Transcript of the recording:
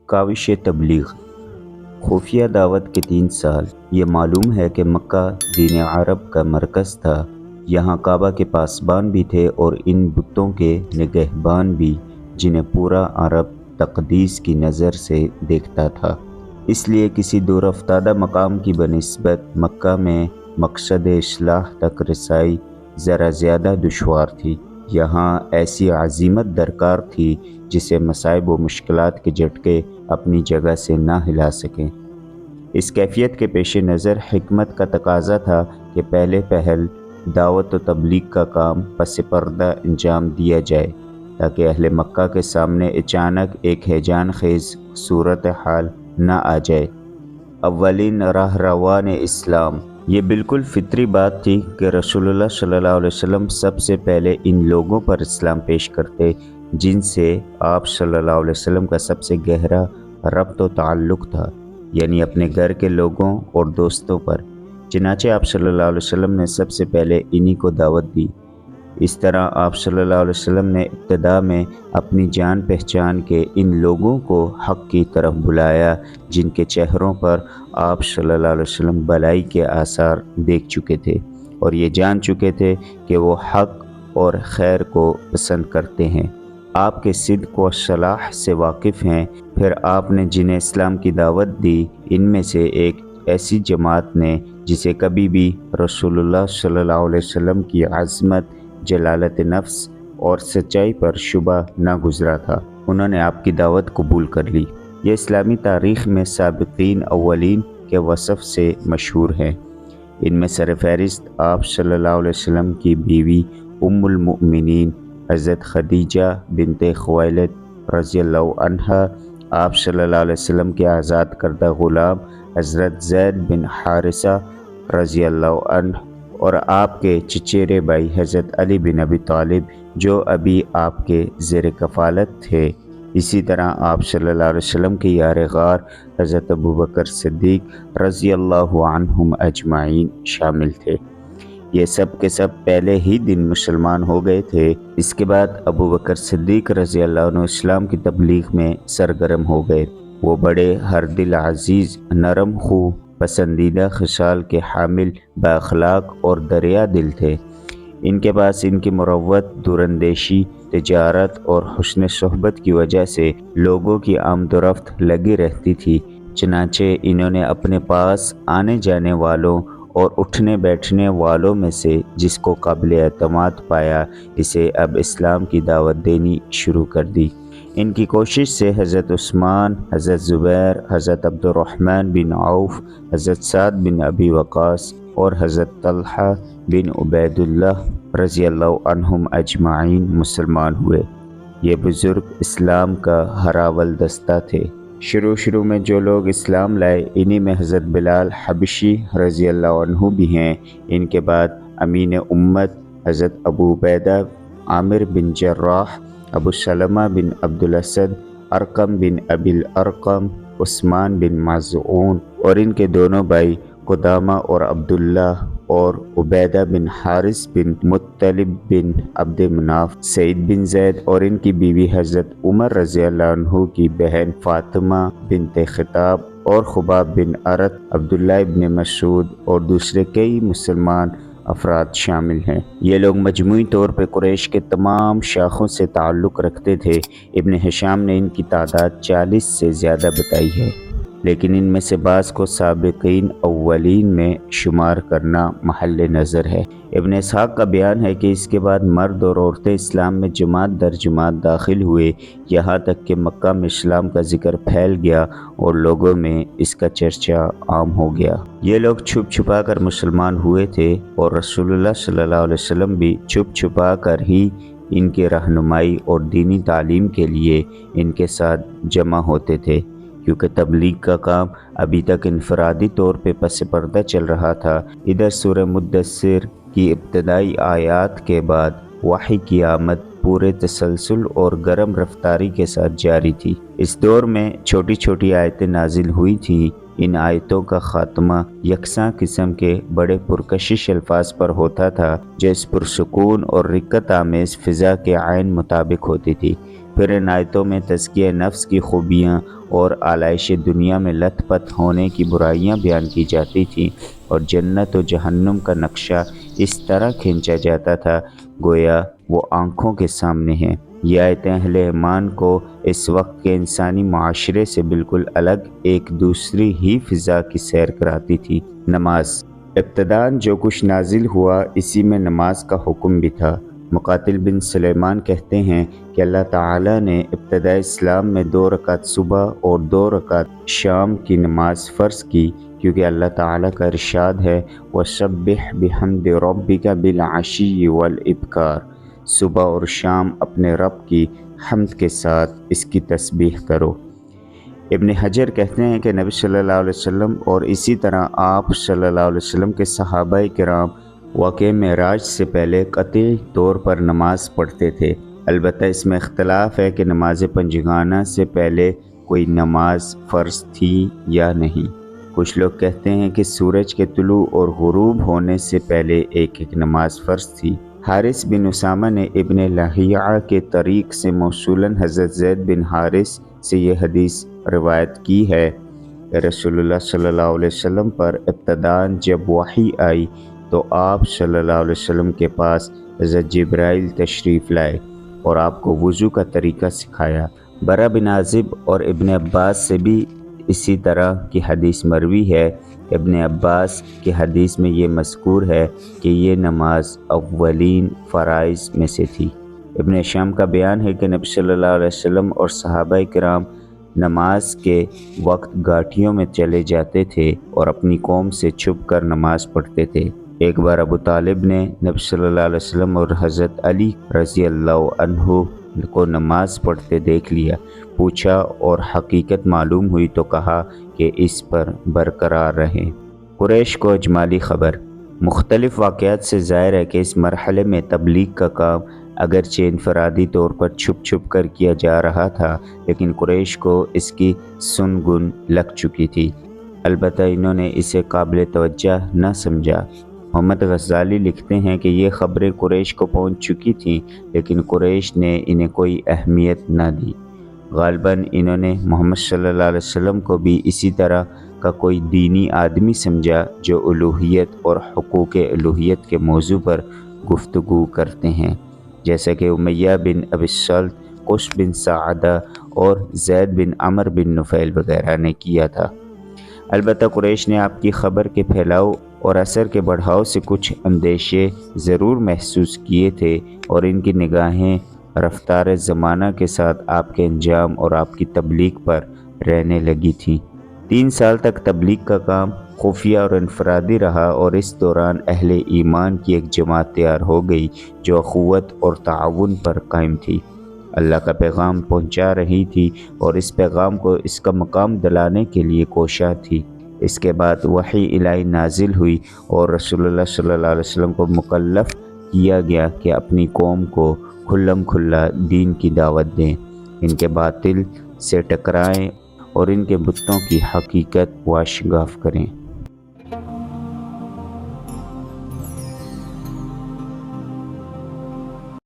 کاوش تبلیغ خفیہ دعوت کے 3 سال۔ یہ معلوم ہے کہ مکہ دین عرب کا مرکز تھا۔ یہاں کعبہ کے پاسبان بھی تھے اور ان بتوں کے نگہبان بھی، جنہیں پورا عرب تقدیس کی نظر سے دیکھتا تھا۔ اس لیے کسی دور افتادہ مقام کی بنسبت مکہ میں مقصد اصلاح تک رسائی ذرا زیادہ دشوار تھی۔ یہاں ایسی عزیمت درکار تھی جسے مصائب و مشکلات کے جھٹکے اپنی جگہ سے نہ ہلا سکیں۔ اس کیفیت کے پیش نظر حکمت کا تقاضا تھا کہ پہلے پہل دعوت و تبلیغ کا کام پس پردہ انجام دیا جائے، تاکہ اہل مکہ کے سامنے اچانک ایک ہیجان خیز صورتحال نہ آ جائے۔ اولین راہروان اسلام۔ یہ بالکل فطری بات تھی کہ رسول اللہ صلی اللہ علیہ وسلم سب سے پہلے ان لوگوں پر اسلام پیش کرتے جن سے آپ صلی اللہ علیہ وسلم کا سب سے گہرا ربط و تعلق تھا، یعنی اپنے گھر کے لوگوں اور دوستوں پر۔ چنانچہ آپ صلی اللہ علیہ وسلم نے سب سے پہلے انہی کو دعوت دی۔ اس طرح آپ صلی اللہ علیہ وسلم نے ابتدا میں اپنی جان پہچان کے ان لوگوں کو حق کی طرف بلایا جن کے چہروں پر آپ صلی اللہ علیہ وسلم بلائی کے آثار دیکھ چکے تھے اور یہ جان چکے تھے کہ وہ حق اور خیر کو پسند کرتے ہیں، آپ کے صدق و صلاح سے واقف ہیں۔ پھر آپ نے جنہیں اسلام کی دعوت دی، ان میں سے ایک ایسی جماعت نے جسے کبھی بھی رسول اللہ صلی اللہ علیہ وسلم کی عظمت، جلالت نفس اور سچائی پر شبہ نہ گزرا تھا، انہوں نے آپ کی دعوت قبول کر لی۔ یہ اسلامی تاریخ میں سابقین اولین کے وصف سے مشہور ہیں۔ ان میں سر فہرست آپ صلی اللہ علیہ وسلم کی بیوی ام المؤمنین حضرت خدیجہ بنت خویلد رضی اللہ عنہا، آپ صلی اللہ علیہ وسلم کے آزاد کردہ غلام حضرت زید بن حارثہ رضی اللہ عنہ، اور آپ کے چچیرے بھائی حضرت علی بن ابی طالب جو ابھی آپ کے زیر کفالت تھے۔ اسی طرح آپ صلی اللہ علیہ وسلم کے یار غار حضرت ابوبکر صدیق رضی اللہ عنہم اجمعین شامل تھے۔ یہ سب کے سب پہلے ہی دن مسلمان ہو گئے تھے۔ اس کے بعد ابوبکر صدیق رضی اللہ عنہ اسلام کی تبلیغ میں سرگرم ہو گئے۔ وہ بڑے ہر دل عزیز، نرم خو، پسندیدہ خصال کے حامل، بااخلاق اور دریا دل تھے۔ ان کے پاس ان کی مروت، دوراندیشی، تجارت اور حسن صحبت کی وجہ سے لوگوں کی آمد و رفت لگی رہتی تھی۔ چنانچہ انہوں نے اپنے پاس آنے جانے والوں اور اٹھنے بیٹھنے والوں میں سے جس کو قابل اعتماد پایا، اسے اب اسلام کی دعوت دینی شروع کر دی۔ ان کی کوشش سے حضرت عثمان، حضرت زبیر، حضرت عبد الرحمن بن عوف، حضرت سعد بن ابی وقاص اور حضرت طلحہ بن عبید اللہ رضی اللہ عنہم اجمعین مسلمان ہوئے۔ یہ بزرگ اسلام کا ہراول دستہ تھے۔ شروع میں جو لوگ اسلام لائے، انہی میں حضرت بلال حبشی رضی اللہ عنہ بھی ہیں۔ ان کے بعد امین امت حضرت ابو عبیدہ عامر بن جراح، ابو سلمہ بن عبد الاسد، ارقم بن ابی الارقم، عثمان بن مظعون اور ان کے دونوں بھائی قدامہ اور عبداللہ، اور عبیدہ بن حارث بن مطلب بن عبد مناف، سعید بن زید اور ان کی بیوی حضرت عمر رضی اللہ عنہ کی بہن فاطمہ بنت خطاب، اور خباب بن ارت، عبداللہ ابن مسعود اور دوسرے کئی مسلمان افراد شامل ہیں۔ یہ لوگ مجموعی طور پہ قریش کے تمام شاخوں سے تعلق رکھتے تھے۔ ابن ہشام نے ان کی تعداد 40 سے زیادہ بتائی ہے، لیکن ان میں سے بعض کو سابقین اولین میں شمار کرنا محل نظر ہے۔ ابن اسحاق کا بیان ہے کہ اس کے بعد مرد اور عورتیں اسلام میں جماعت در جماعت داخل ہوئے، یہاں تک کہ مکہ میں اسلام کا ذکر پھیل گیا اور لوگوں میں اس کا چرچا عام ہو گیا۔ یہ لوگ چھپ چھپا کر مسلمان ہوئے تھے اور رسول اللہ صلی اللہ علیہ وسلم بھی چھپ چھپا کر ہی ان کی رہنمائی اور دینی تعلیم کے لیے ان کے ساتھ جمع ہوتے تھے، کیونکہ تبلیغ کا کام ابھی تک انفرادی طور پہ پس پردہ چل رہا تھا۔ ادھر سورہ مدثر کی ابتدائی آیات کے بعد وحی کی آمد پورے تسلسل اور گرم رفتاری کے ساتھ جاری تھی۔ اس دور میں چھوٹی چھوٹی آیتیں نازل ہوئی تھیں۔ ان آیتوں کا خاتمہ یکساں قسم کے بڑے پرکشش الفاظ پر ہوتا تھا جو اس پرسکون اور رقت آمیز فضا کے عین مطابق ہوتی تھی۔ پھر ان آیتوں میں تزکیہ نفس کی خوبیاں اور آلائش دنیا میں لت پت ہونے کی برائیاں بیان کی جاتی تھیں، اور جنت و جہنم کا نقشہ اس طرح کھینچا جاتا تھا گویا وہ آنکھوں کے سامنے ہیں۔ یہ آیتیں اہل ایمان کو اس وقت کے انسانی معاشرے سے بالکل الگ ایک دوسری ہی فضا کی سیر کراتی تھی۔ نماز ابتداً جو کچھ نازل ہوا اسی میں نماز کا حکم بھی تھا۔ مقاتل بن سلیمان کہتے ہیں کہ اللہ تعالیٰ نے ابتداء اسلام میں 2 رکعت صبح اور 2 رکعت شام کی نماز فرض کی، کیونکہ اللہ تعالیٰ کا ارشاد ہے وَسَبِّحْ بِحَمْدِ رَبِّكَ بِالْعَشِيِّ وَالْإِبْكَارِ، صبح اور شام اپنے رب کی حمد کے ساتھ اس کی تسبیح کرو۔ ابن حجر کہتے ہیں کہ نبی صلی اللہ علیہ وسلم اور اسی طرح آپ صلی اللہ علیہ وسلم کے صحابہ کرام واقع معراج سے پہلے قطعی طور پر نماز پڑھتے تھے۔ البتہ اس میں اختلاف ہے کہ نماز پنجگانہ سے پہلے کوئی نماز فرض تھی یا نہیں۔ کچھ لوگ کہتے ہیں کہ سورج کے طلوع اور غروب ہونے سے پہلے ایک نماز فرض تھی۔ حارث بن اسامہ نے ابن لہیعہ کے طریق سے موصولاً حضرت زید بن حارث سے یہ حدیث روایت کی ہے کہ رسول اللہ صلی اللہ علیہ وسلم پر ابتداً جب وحی آئی تو آپ صلی اللہ علیہ وسلم کے پاس حضرت جبرائیل تشریف لائے اور آپ کو وضو کا طریقہ سکھایا۔ برا بن عازب اور ابن عباس سے بھی اسی طرح کی حدیث مروی ہے۔ ابن عباس کی حدیث میں یہ مذکور ہے کہ یہ نماز اولین فرائض میں سے تھی۔ ابن شام کا بیان ہے کہ نبی صلی اللہ علیہ وسلم اور صحابہ کرام نماز کے وقت گھاٹیوں میں چلے جاتے تھے اور اپنی قوم سے چھپ کر نماز پڑھتے تھے۔ ایک بار ابو طالب نے نبی صلی اللہ علیہ وسلم اور حضرت علی رضی اللہ عنہ کو نماز پڑھتے دیکھ لیا، پوچھا اور حقیقت معلوم ہوئی تو کہا کہ اس پر برقرار رہیں۔ قریش کو اجمالی خبر۔ مختلف واقعات سے ظاہر ہے کہ اس مرحلے میں تبلیغ کا کام اگرچہ انفرادی طور پر چھپ چھپ کر کیا جا رہا تھا، لیکن قریش کو اس کی سنگن لگ چکی تھی۔ البتہ انہوں نے اسے قابل توجہ نہ سمجھا۔ محمد غزالی لکھتے ہیں کہ یہ خبریں قریش کو پہنچ چکی تھیں، لیکن قریش نے انہیں کوئی اہمیت نہ دی۔ غالباً انہوں نے محمد صلی اللہ علیہ وسلم کو بھی اسی طرح کا کوئی دینی آدمی سمجھا جو الوہیت اور حقوق الوہیت کے موضوع پر گفتگو کرتے ہیں، جیسا کہ امیہ بن ابی الصلت، قس بن سعدہ اور زید بن عمر بن نفیل وغیرہ نے کیا تھا۔ البتہ قریش نے آپ کی خبر کے پھیلاؤ اور اثر کے بڑھاؤ سے کچھ اندیشے ضرور محسوس کیے تھے، اور ان کی نگاہیں رفتار زمانہ کے ساتھ آپ کے انجام اور آپ کی تبلیغ پر رہنے لگی تھیں۔ 3 سال تک تبلیغ کا کام خفیہ اور انفرادی رہا، اور اس دوران اہل ایمان کی ایک جماعت تیار ہو گئی جو اخوت اور تعاون پر قائم تھی، اللہ کا پیغام پہنچا رہی تھی اور اس پیغام کو اس کا مقام دلانے کے لیے کوشاں تھی۔ اس کے بعد وحی الہی نازل ہوئی اور رسول اللہ صلی اللہ علیہ وسلم کو مکلف کیا گیا کہ اپنی قوم کو کھلم کھلا دین کی دعوت دیں، ان کے باطل سے ٹکرائیں اور ان کے بتوں کی حقیقت واشگاف کریں۔